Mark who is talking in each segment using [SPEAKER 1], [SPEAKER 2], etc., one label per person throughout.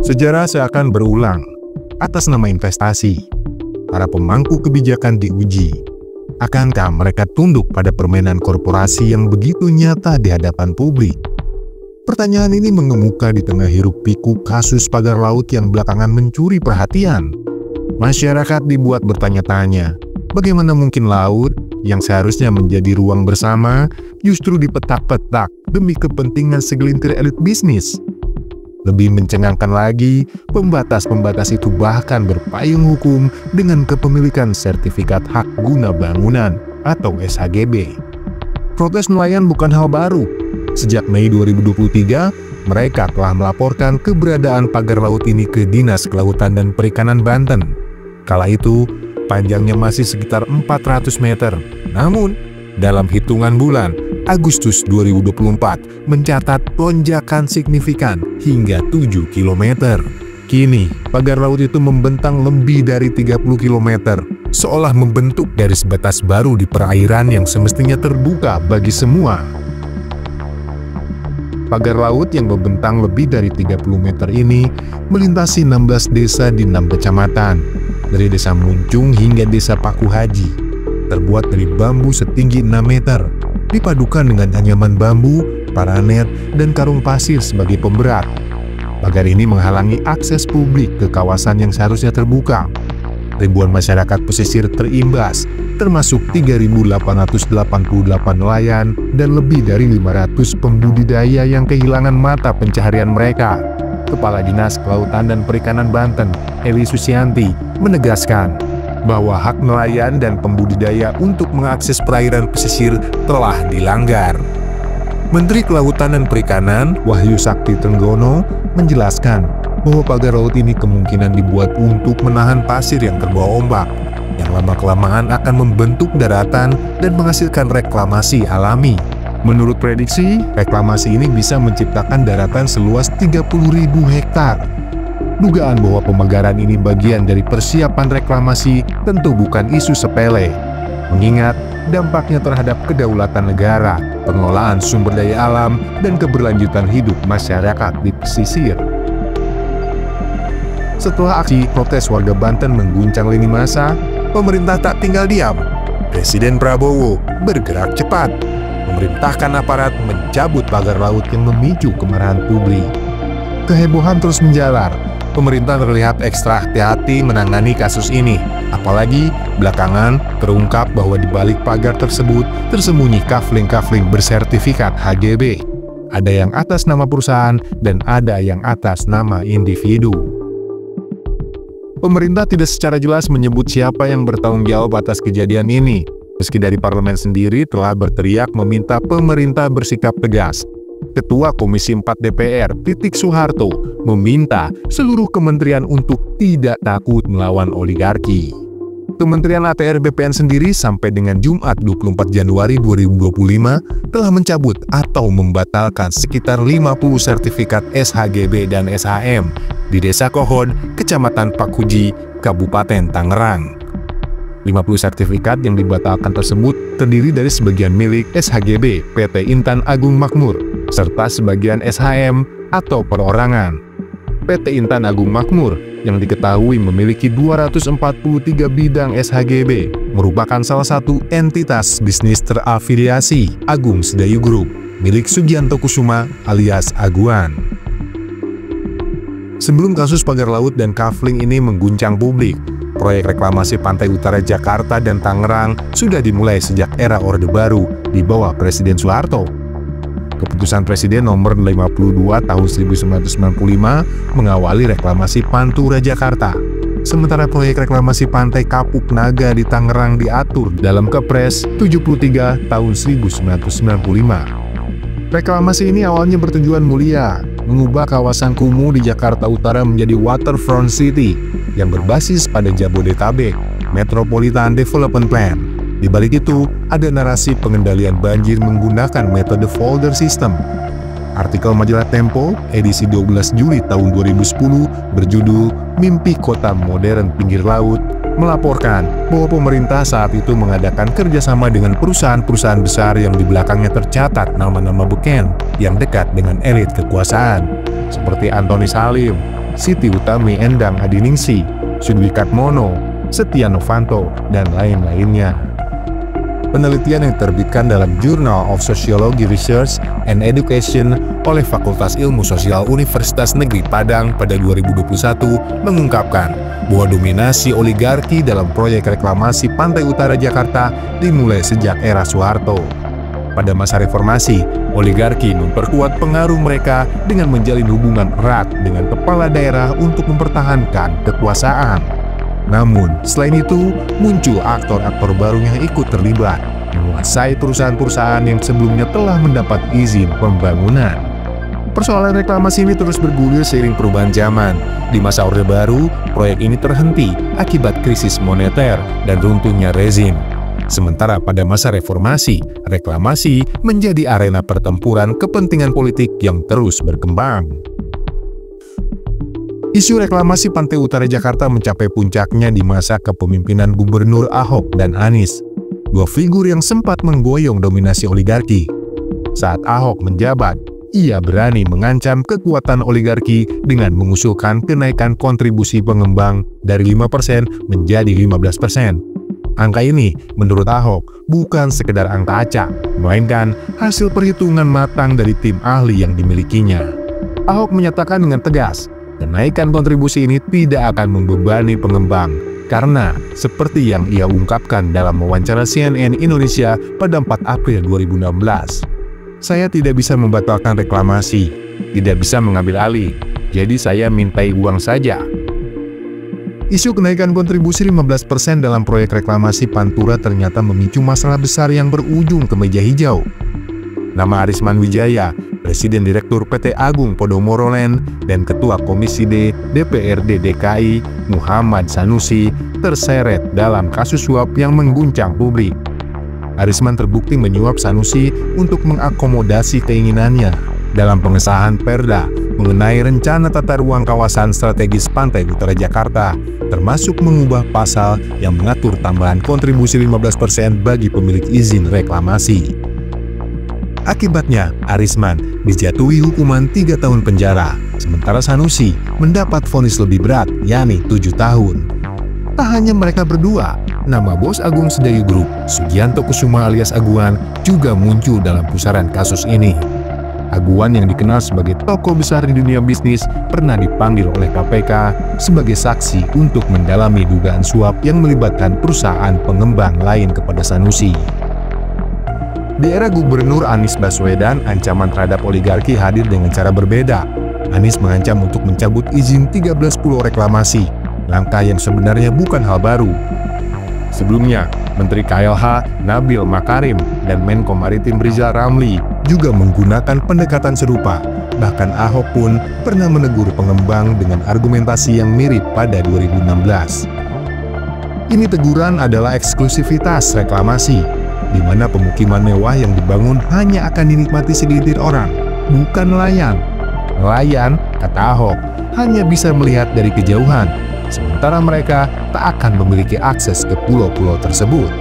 [SPEAKER 1] Sejarah seakan berulang. Atas nama investasi, para pemangku kebijakan diuji. Akankah mereka tunduk pada permainan korporasi yang begitu nyata di hadapan publik? Pertanyaan ini mengemuka di tengah hiruk-pikuk kasus pagar laut yang belakangan mencuri perhatian. Masyarakat dibuat bertanya-tanya, bagaimana mungkin laut yang seharusnya menjadi ruang bersama justru dipetak-petak demi kepentingan segelintir elit bisnis? Lebih mencengangkan lagi, pembatas-pembatas itu bahkan berpayung hukum dengan kepemilikan sertifikat hak guna bangunan atau SHGB. Protes nelayan bukan hal baru. Sejak Mei 2023, mereka telah melaporkan keberadaan pagar laut ini ke Dinas Kelautan dan Perikanan Banten. Kala itu, panjangnya masih sekitar 400 meter. Namun, dalam hitungan bulan, Agustus 2024 mencatat lonjakan signifikan hingga 7 km. Kini, pagar laut itu membentang lebih dari 30 km, seolah membentuk garis batas baru di perairan yang semestinya terbuka bagi semua. Pagar laut yang membentang lebih dari 30 meter ini melintasi 16 desa di 6 kecamatan, dari desa Muncung hingga desa Paku Haji. Terbuat dari bambu setinggi 6 meter, dipadukan dengan anyaman bambu, paranet, dan karung pasir sebagai pemberat. Pagar ini menghalangi akses publik ke kawasan yang seharusnya terbuka. Ribuan masyarakat pesisir terimbas, termasuk 3.888 nelayan dan lebih dari 500 pembudidaya yang kehilangan mata pencaharian mereka. Kepala Dinas Kelautan dan Perikanan Banten, Eli Susianti, menegaskan bahwa hak nelayan dan pembudidaya untuk mengakses perairan pesisir telah dilanggar. Menteri Kelautan dan Perikanan, Wahyu Sakti Trenggono, menjelaskan bahwa pagar laut ini kemungkinan dibuat untuk menahan pasir yang terbawa ombak, yang lama-kelamaan akan membentuk daratan dan menghasilkan reklamasi alami. Menurut prediksi, reklamasi ini bisa menciptakan daratan seluas 30.000 hektar. Dugaan bahwa pemagaran ini bagian dari persiapan reklamasi tentu bukan isu sepele, mengingat dampaknya terhadap kedaulatan negara, pengelolaan sumber daya alam, dan keberlanjutan hidup masyarakat di pesisir. Setelah aksi protes warga Banten mengguncang lini massa, pemerintah tak tinggal diam. Presiden Prabowo bergerak cepat, memerintahkan aparat mencabut pagar laut yang memicu kemarahan publik. Kehebohan terus menjalar. Pemerintah terlihat ekstra hati-hati menangani kasus ini. Apalagi belakangan terungkap bahwa di balik pagar tersebut tersembunyi kafling-kafling bersertifikat HGB. Ada yang atas nama perusahaan dan ada yang atas nama individu. Pemerintah tidak secara jelas menyebut siapa yang bertanggung jawab atas kejadian ini. Meski dari parlemen sendiri telah berteriak meminta pemerintah bersikap tegas. Ketua Komisi 4 DPR, Titik Soeharto, meminta seluruh kementerian untuk tidak takut melawan oligarki. Kementerian ATR BPN sendiri sampai dengan Jumat 24 Januari 2025 telah mencabut atau membatalkan sekitar 50 sertifikat SHGB dan SHM di Desa Kohod, Kecamatan Pakuji, Kabupaten Tangerang. 50 sertifikat yang dibatalkan tersebut terdiri dari sebagian milik SHGB PT Intan Agung Makmur, serta sebagian SHM atau perorangan. PT Intan Agung Makmur yang diketahui memiliki 243 bidang SHGB merupakan salah satu entitas bisnis terafiliasi Agung Sedayu Group milik Sugianto Kusuma alias Aguan. Sebelum kasus pagar laut dan kafling ini mengguncang publik, proyek reklamasi Pantai Utara Jakarta dan Tangerang sudah dimulai sejak era Orde Baru di bawah Presiden Soeharto. Keputusan Presiden nomor 52 tahun 1995 mengawali reklamasi Pantura Jakarta. Sementara proyek reklamasi Pantai Kapuk Naga di Tangerang diatur dalam Kepres 73 tahun 1995. Reklamasi ini awalnya bertujuan mulia, mengubah kawasan kumuh di Jakarta Utara menjadi waterfront city yang berbasis pada Jabodetabek Metropolitan Development Plan. Di balik itu, ada narasi pengendalian banjir menggunakan metode folder system. Artikel majalah Tempo, edisi 12 Juli tahun 2010, berjudul Mimpi Kota Modern Pinggir Laut, melaporkan bahwa pemerintah saat itu mengadakan kerjasama dengan perusahaan-perusahaan besar yang di belakangnya tercatat nama-nama beken yang dekat dengan elit kekuasaan, seperti Antoni Salim, Siti Utami Endang Adiningsi, Sudwikatmono, Setia Novanto, dan lain-lainnya. Penelitian yang diterbitkan dalam Journal of Sociology Research and Education oleh Fakultas Ilmu Sosial Universitas Negeri Padang pada 2021 mengungkapkan bahwa dominasi oligarki dalam proyek reklamasi Pantai Utara Jakarta dimulai sejak era Soeharto. Pada masa reformasi, oligarki memperkuat pengaruh mereka dengan menjalin hubungan erat dengan kepala daerah untuk mempertahankan kekuasaan. Namun, selain itu, muncul aktor-aktor baru yang ikut terlibat, menguasai perusahaan-perusahaan yang sebelumnya telah mendapat izin pembangunan. Persoalan reklamasi ini terus bergulir seiring perubahan zaman. Di masa Orde Baru, proyek ini terhenti akibat krisis moneter dan runtuhnya rezim. Sementara pada masa reformasi, reklamasi menjadi arena pertempuran kepentingan politik yang terus berkembang. Isu reklamasi Pantai Utara Jakarta mencapai puncaknya di masa kepemimpinan Gubernur Ahok dan Anies, dua figur yang sempat menggoyong dominasi oligarki. Saat Ahok menjabat, ia berani mengancam kekuatan oligarki dengan mengusulkan kenaikan kontribusi pengembang dari 5% menjadi 15%. Angka ini, menurut Ahok, bukan sekedar angka acak, melainkan hasil perhitungan matang dari tim ahli yang dimilikinya. Ahok menyatakan dengan tegas, kenaikan kontribusi ini tidak akan membebani pengembang, karena seperti yang ia ungkapkan dalam wawancara CNN Indonesia pada 4 April 2016, saya tidak bisa membatalkan reklamasi, tidak bisa mengambil alih, jadi saya mintai uang saja. Isu kenaikan kontribusi 15% dalam proyek reklamasi Pantura ternyata memicu masalah besar yang berujung ke meja hijau. Nama Arisman Wijaya, Presiden Direktur PT Agung Podomoro Land dan Ketua Komisi D DPRD DKI Muhammad Sanusi terseret dalam kasus suap yang mengguncang publik. Arisman terbukti menyuap Sanusi untuk mengakomodasi keinginannya dalam pengesahan Perda mengenai rencana tata ruang kawasan strategis Pantai Utara Jakarta, termasuk mengubah pasal yang mengatur tambahan kontribusi 15% bagi pemilik izin reklamasi. Akibatnya, Arisman dijatuhi hukuman 3 tahun penjara, sementara Sanusi mendapat vonis lebih berat, yakni 7 tahun. Tak hanya mereka berdua, nama bos Agung Sedayu Group, Sugianto Kusuma alias Aguan, juga muncul dalam pusaran kasus ini. Aguan yang dikenal sebagai tokoh besar di dunia bisnis pernah dipanggil oleh KPK sebagai saksi untuk mendalami dugaan suap yang melibatkan perusahaan pengembang lain kepada Sanusi. Di era Gubernur Anies Baswedan, ancaman terhadap oligarki hadir dengan cara berbeda. Anies mengancam untuk mencabut izin 13 pulau reklamasi, langkah yang sebenarnya bukan hal baru. Sebelumnya, Menteri KLH Nabil Makarim dan Menko Maritim Rizal Ramli juga menggunakan pendekatan serupa. Bahkan Ahok pun pernah menegur pengembang dengan argumentasi yang mirip pada 2016. Ini teguran adalah eksklusivitas reklamasi, di mana pemukiman mewah yang dibangun hanya akan dinikmati segelintir orang, bukan nelayan. Nelayan, kata Ahok, hanya bisa melihat dari kejauhan, sementara mereka tak akan memiliki akses ke pulau-pulau tersebut.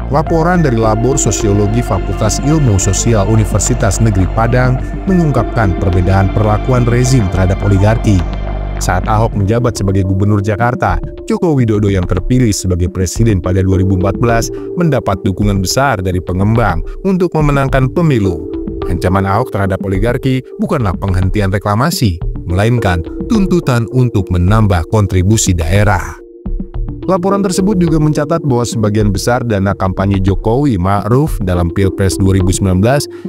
[SPEAKER 1] Laporan dari Labor Sosiologi Fakultas Ilmu Sosial Universitas Negeri Padang mengungkapkan perbedaan perlakuan rezim terhadap oligarki. Saat Ahok menjabat sebagai Gubernur Jakarta, Joko Widodo yang terpilih sebagai Presiden pada 2014 mendapat dukungan besar dari pengembang untuk memenangkan pemilu. Ancaman Ahok terhadap oligarki bukanlah penghentian reklamasi, melainkan tuntutan untuk menambah kontribusi daerah. Laporan tersebut juga mencatat bahwa sebagian besar dana kampanye Jokowi Ma'ruf dalam Pilpres 2019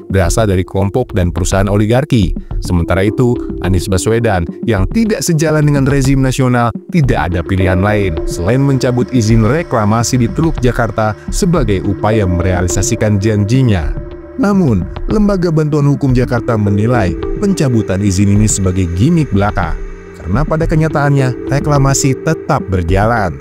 [SPEAKER 1] berasal dari kelompok dan perusahaan oligarki. Sementara itu, Anies Baswedan yang tidak sejalan dengan rezim nasional tidak ada pilihan lain selain mencabut izin reklamasi di Teluk Jakarta sebagai upaya merealisasikan janjinya. Namun, Lembaga Bantuan Hukum Jakarta menilai pencabutan izin ini sebagai gimmick belaka, karena pada kenyataannya reklamasi tetap berjalan.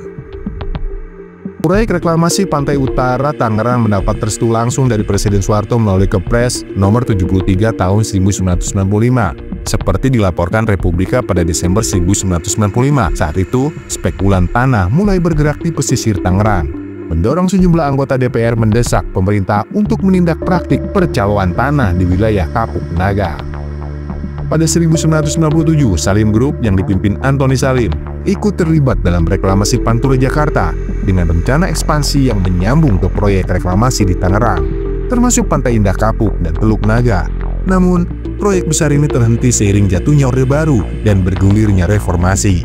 [SPEAKER 1] Proyek reklamasi Pantai Utara Tangerang mendapat restu langsung dari Presiden Soeharto melalui Kepres nomor 73 tahun 1995, seperti dilaporkan Republika pada Desember 1995. Saat itu, spekulan tanah mulai bergerak di pesisir Tangerang, mendorong sejumlah anggota DPR mendesak pemerintah untuk menindak praktik percaloan tanah di wilayah Kapuk Naga. Pada 1997, Salim Group yang dipimpin Antoni Salim ikut terlibat dalam reklamasi Pantura Jakarta dengan rencana ekspansi yang menyambung ke proyek reklamasi di Tangerang, termasuk Pantai Indah Kapuk dan Teluk Naga. Namun, proyek besar ini terhenti seiring jatuhnya Orde Baru dan bergulirnya reformasi.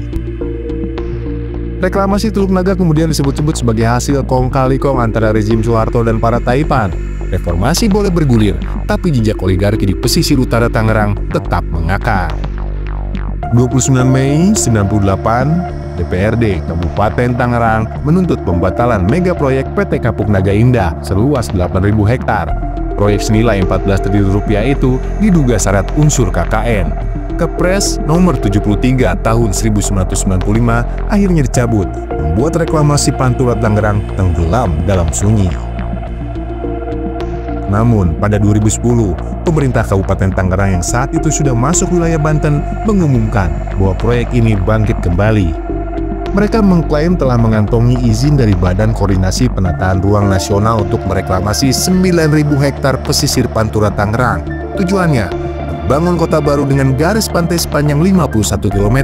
[SPEAKER 1] Reklamasi Teluk Naga kemudian disebut-sebut sebagai hasil kong kali kong antara rezim Soeharto dan para Taipan. Reformasi boleh bergulir, tapi jejak oligarki di pesisir utara Tangerang tetap mengakar. 29 Mei 98, DPRD Kabupaten Tangerang menuntut pembatalan mega proyek PT Kapuk Naga Indah seluas 8.000 hektar. Proyek senilai 14 triliun rupiah itu diduga syarat unsur KKN. Kepres nomor 73 tahun 1995 akhirnya dicabut, membuat reklamasi Pantura Tangerang tenggelam dalam sunyi. Namun, pada 2010, pemerintah Kabupaten Tangerang yang saat itu sudah masuk wilayah Banten mengumumkan bahwa proyek ini bangkit kembali. Mereka mengklaim telah mengantongi izin dari Badan Koordinasi Penataan Ruang Nasional untuk mereklamasi 9.000 hektar pesisir Pantura Tangerang. Tujuannya, bangun kota baru dengan garis pantai sepanjang 51 km,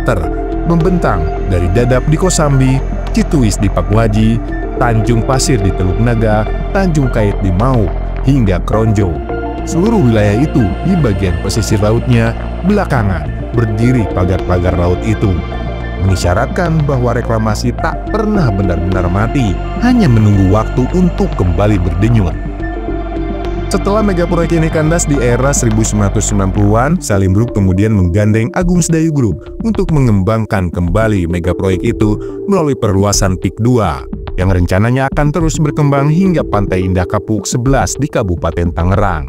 [SPEAKER 1] membentang dari Dadap di Kosambi, Cituis di Pakuhaji, Tanjung Pasir di Teluk Naga, Tanjung Kait di Mau, hingga Kronjo. Seluruh wilayah itu di bagian pesisir lautnya belakangan berdiri pagar-pagar laut itu, mengisyaratkan bahwa reklamasi tak pernah benar-benar mati, hanya menunggu waktu untuk kembali berdenyut. Setelah mega proyek ini kandas di era 1990-an, Salim Group kemudian menggandeng Agung Sedayu Group untuk mengembangkan kembali mega proyek itu melalui perluasan PIK 2, yang rencananya akan terus berkembang hingga Pantai Indah Kapuk 11 di Kabupaten Tangerang.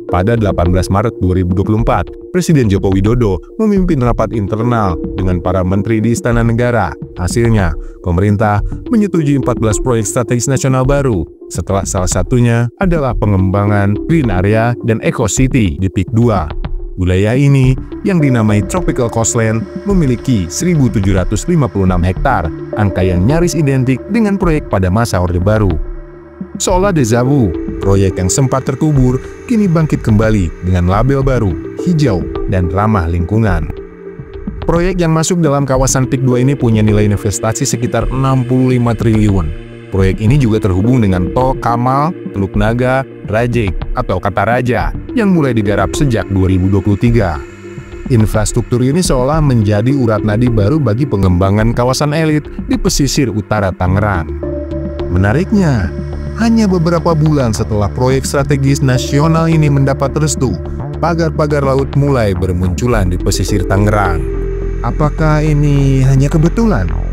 [SPEAKER 1] Pada 18 Maret 2024, Presiden Joko Widodo memimpin rapat internal dengan para menteri di Istana Negara. Hasilnya, pemerintah menyetujui 14 proyek strategis nasional baru, setelah salah satunya adalah pengembangan Green Area dan Eco City di PIK 2. Wilayah ini, yang dinamai Tropical Coastland, memiliki 1.756 hektar, angka yang nyaris identik dengan proyek pada masa Orde Baru. Seolah deja vu, proyek yang sempat terkubur kini bangkit kembali dengan label baru, hijau, dan ramah lingkungan. Proyek yang masuk dalam kawasan PIK 2 ini punya nilai investasi sekitar 65 triliun. Proyek ini juga terhubung dengan Tol Kamal, Teluk Naga, Rajek atau Kataraja yang mulai digarap sejak 2023. Infrastruktur ini seolah menjadi urat nadi baru bagi pengembangan kawasan elit di pesisir utara Tangerang. Menariknya, hanya beberapa bulan setelah proyek strategis nasional ini mendapat restu, pagar-pagar laut mulai bermunculan di pesisir Tangerang. Apakah ini hanya kebetulan?